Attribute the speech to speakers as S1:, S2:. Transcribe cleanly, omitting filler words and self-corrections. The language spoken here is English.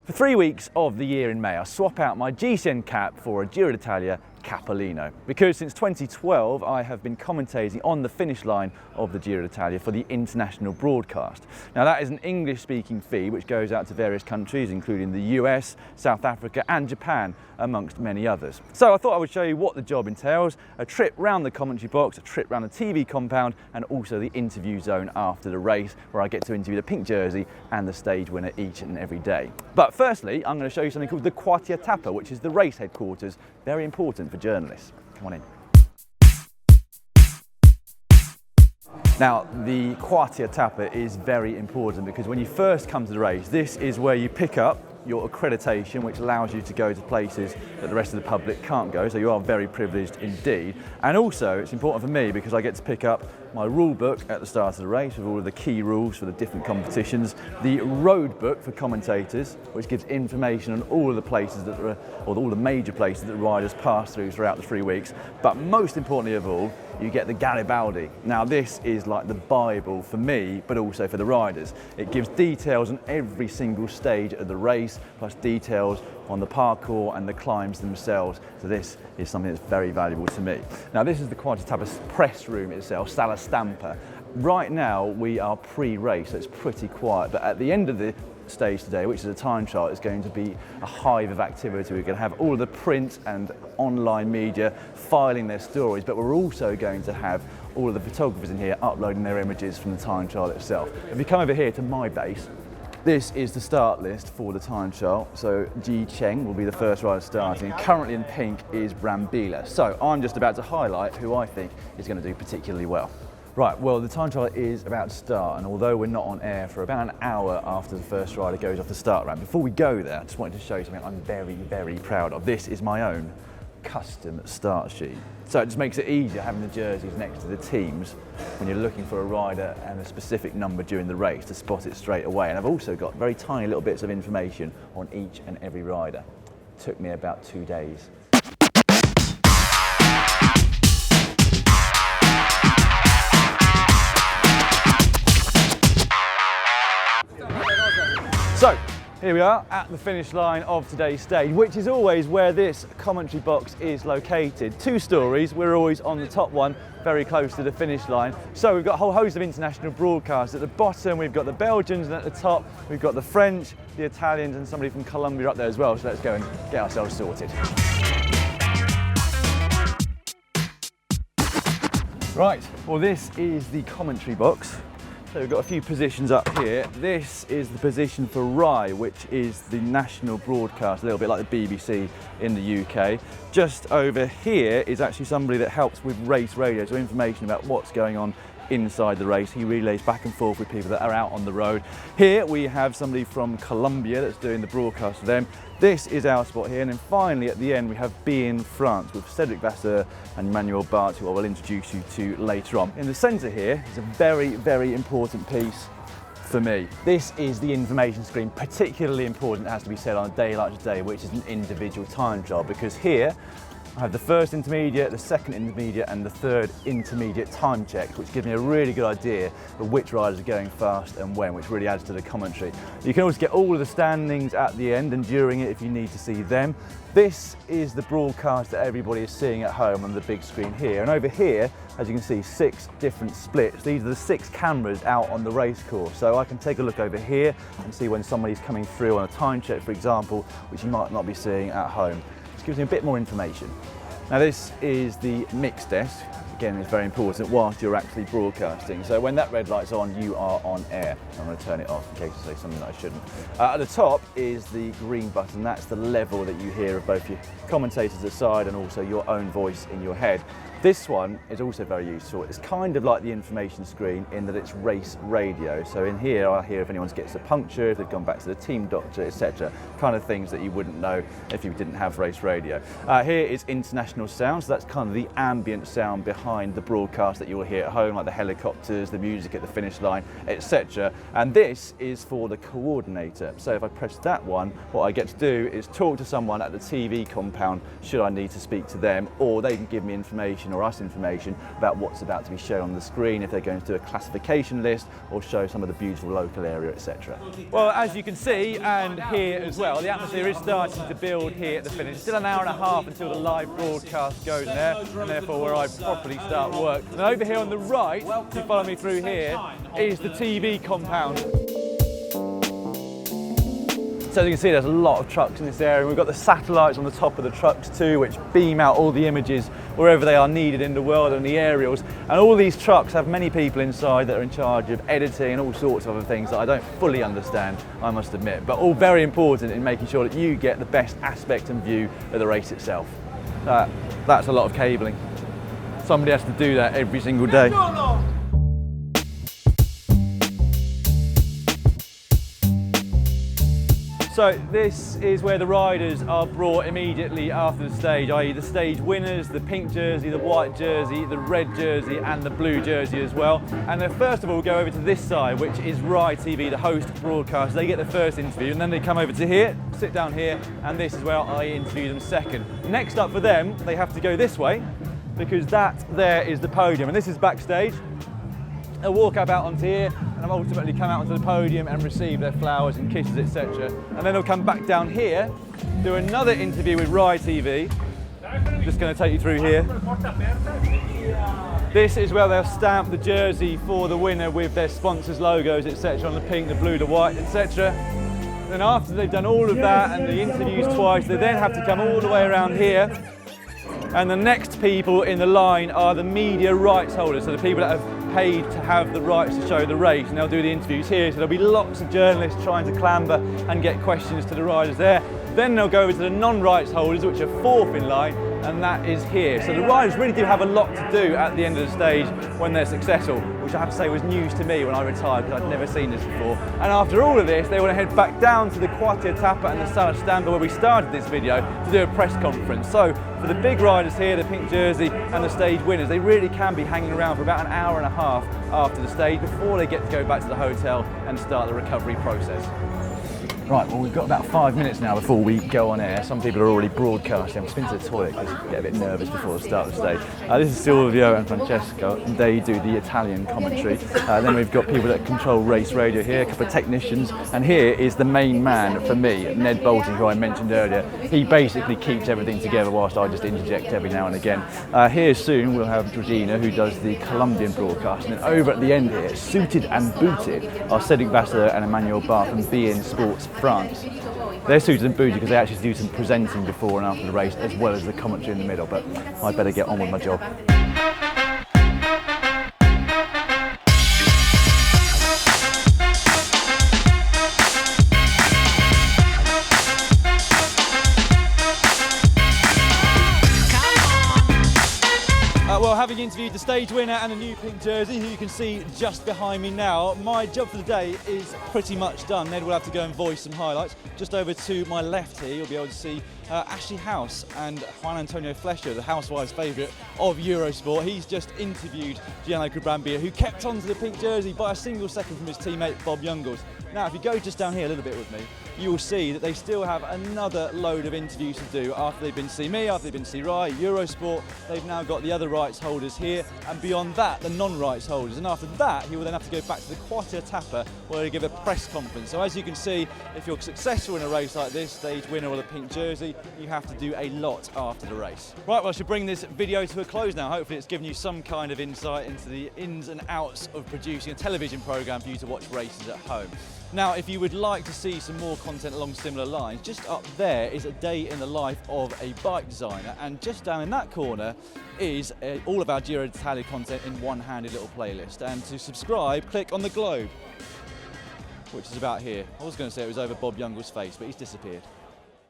S1: For 3 weeks of the year in May, I swap out my GCN cap for a Giro D'Italia Capolino, because since 2012 I have been commentating on the finish line of the Giro D'Italia for the international broadcast. Now that is an English-speaking feed which goes out to various countries including the US, South Africa and Japan, amongst many others. So I thought I would show you what the job entails: a trip round the commentary box, a trip round the TV compound, and also the interview zone after the race, where I get to interview the pink jersey and the stage winner each and every day. But firstly, I'm going to show you something called the Quartier Tappa, which is the race headquarters. Very important for journalists. Come on in. Now, the Quartier Tappa is very important because when you first come to the race, this is where you pick up your accreditation, which allows you to go to places that the rest of the public can't go, so you are very privileged indeed. And also it's important for me because I get to pick up my rule book at the start of the race with all of the key rules for the different competitions, the road book for commentators, which gives information on all of the places that are, or all the major places that riders pass through throughout the 3 weeks. But most importantly of all, you get the Garibaldi. Now this is like the Bible for me, but also for the riders. It gives details on every single stage of the race, plus details on the parkour and the climbs themselves. So this is something that's very valuable to me. Now this is the Quartier Tappa press room itself, Sala Stampa. Right now we are pre-race, so it's pretty quiet, but at the end of the stage today, which is a time trial, is going to be a hive of activity. We're going to have all of the print and online media filing their stories, but we're also going to have all of the photographers in here uploading their images from the time trial itself. If you come over here to my base, this is the start list for the time trial. So Ji Cheng will be the first rider starting. Currently in pink is Brambilla. So I'm just about to highlight who I think is going to do particularly well. Right, well, the time trial is about to start, and although we're not on air for about an hour after the first rider goes off the start ramp, before we go there, I just wanted to show you something I'm very, very proud of. This is my own custom start sheet. So it just makes it easier having the jerseys next to the teams when you're looking for a rider and a specific number during the race to spot it straight away. And I've also got very tiny little bits of information on each and every rider. It took me about 2 days. So, here we are at the finish line of today's stage, which is always where this commentary box is located. 2 stories, we're always on the top one, very close to the finish line. So we've got a whole host of international broadcasts. At the bottom, we've got the Belgians, and at the top, we've got the French, the Italians, and somebody from Colombia up there as well. So let's go and get ourselves sorted. Right, well, this is the commentary box. So we've got a few positions up here. This is the position for RAI, which is the national broadcast, a little bit like the BBC in the UK. Just over here is actually somebody that helps with race radio, so information about what's going on inside the race. He relays back and forth with people that are out on the road. Here we have somebody from Colombia that's doing the broadcast for them. This is our spot here, and then finally at the end we have Be in France with Cedric Vasseur and Emmanuel Barthes, who I will introduce you to later on. In the centre here is a very, very important piece for me. This is the information screen, particularly important, it has to be said, on a day like today, which is an individual time trial, because here I have the first intermediate, the second intermediate and the third intermediate time checks, which gives me a really good idea of which riders are going fast and when, which really adds to the commentary. You can also get all of the standings at the end and during it if you need to see them. This is the broadcast that everybody is seeing at home on the big screen here. And over here, as you can see, 6 different splits. These are the 6 cameras out on the race course. So I can take a look over here and see when somebody's coming through on a time check, for example, which you might not be seeing at home. Gives me a bit more information. Now this is the mix desk. Again, it's very important whilst you're actually broadcasting. So when that red light's on, you are on air. I'm going to turn it off in case I say something that I shouldn't. At the top is the green button. That's the level that you hear of both your commentators aside and also your own voice in your head. This one is also very useful. It's kind of like the information screen in that it's race radio. So in here, I'll hear if anyone gets a puncture, if they've gone back to the team doctor, etc. Kind of things that you wouldn't know if you didn't have race radio. Here is international sound. So that's kind of the ambient sound behind the broadcast that you will hear at home, like the helicopters, the music at the finish line, etc. And this is for the coordinator. So if I press that one, what I get to do is talk to someone at the TV compound should I need to speak to them, or they can give me information information or us information about what's about to be shown on the screen, if they're going to do a classification list or show some of the beautiful local area, etc. Well, as you can see, and here as well, the atmosphere is starting to build here at the finish. Still an hour and a half until the live broadcast goes there, and therefore where I properly start work. And over here on the right, if you follow me through here, is the TV compound. So as you can see, there's a lot of trucks in this area. We've got the satellites on the top of the trucks too, which beam out all the images wherever they are needed in the world, and the aerials. And all these trucks have many people inside that are in charge of editing and all sorts of other things that I don't fully understand, I must admit, but all very important in making sure that you get the best aspect and view of the race itself. That's a lot of cabling. Somebody has to do that every single day. So this is where the riders are brought immediately after the stage, i.e. the stage winners, the pink jersey, the white jersey, the red jersey and the blue jersey as well. And then first of all, we'll go over to this side, which is Rai TV, the host broadcast. They get the first interview, and then they come over to here, sit down here, and this is where I interview them second. Next up for them, they have to go this way, because that there is the podium, and this is backstage. They'll walk up out onto here and ultimately come out onto the podium and receive their flowers and kisses, etc. And then they'll come back down here, do another interview with Rai TV. I'm just going to take you through here. This is where they'll stamp the jersey for the winner with their sponsors' logos, etc. on the pink, the blue, the white, etc. Then after they've done all of that and the interviews twice, they then have to come all the way around here. And the next people in the line are the media rights holders, so the people that have paid to have the rights to show the race, and they'll do the interviews here. So there'll be lots of journalists trying to clamber and get questions to the riders there. Then they'll go over to the non-rights holders, which are fourth in line, and that is here. So the riders really do have a lot to do at the end of the stage when they're successful, which I have to say was news to me when I retired, because I'd never seen this before. And after all of this, they want to head back down to the quartier tappa and the sala stampa where we started this video to do a press conference. So for the big riders here, the pink jersey and the stage winners, they really can be hanging around for about an hour and a half after the stage before they get to go back to the hotel and start the recovery process. Right, well, we've got about 5 minutes now before we go on air. Some people are already broadcasting. I'm just been to the toilet because I get a bit nervous before the start of the stage. This is Silvio and Francesco, and they do the Italian commentary. Then we've got people that control race radio here, a couple of technicians, and here is the main man for me, Ned Bolton, who I mentioned earlier. He basically keeps everything together whilst I just interject every now and again. Here soon we'll have Georgina, who does the Colombian broadcast, and then over at the end here, suited and booted, are Cedric Vasseur and Emmanuel Barr from BN Sports France. They're suited and booted because they actually do some presenting before and after the race, as well as the commentary in the middle, but I better get on with my job. Well, having interviewed the stage winner and the new pink jersey, who you can see just behind me now, my job for the day is pretty much done. Ned will have to go and voice some highlights. Just over to my left here, you'll be able to see Ashley House and Juan Antonio Fleischer, the housewives' favourite of Eurosport. He's just interviewed Gianni Grabambia, who kept on to the pink jersey by a single second from his teammate Bob Youngles. Now, if you go just down here a little bit with me, you will see that they still have another load of interviews to do after they've been to see me, after they've been to see Rai, Eurosport. They've now got the other rights holders here, and beyond that, the non-rights holders. And after that, he will then have to go back to the quartier tappa where they give a press conference. So as you can see, if you're successful in a race like this, stage winner or the pink jersey, you have to do a lot after the race. Right, well, I should bring this video to a close now. Hopefully it's given you some kind of insight into the ins and outs of producing a television programme for you to watch races at home. Now, if you would like to see some more content along similar lines, just up there is a day in the life of a bike designer, and just down in that corner is all of our Giro D'Italia content in one handy little playlist. And to subscribe, click on the globe, which is about here. I was going to say it was over Bob Youngle's face, but he's disappeared.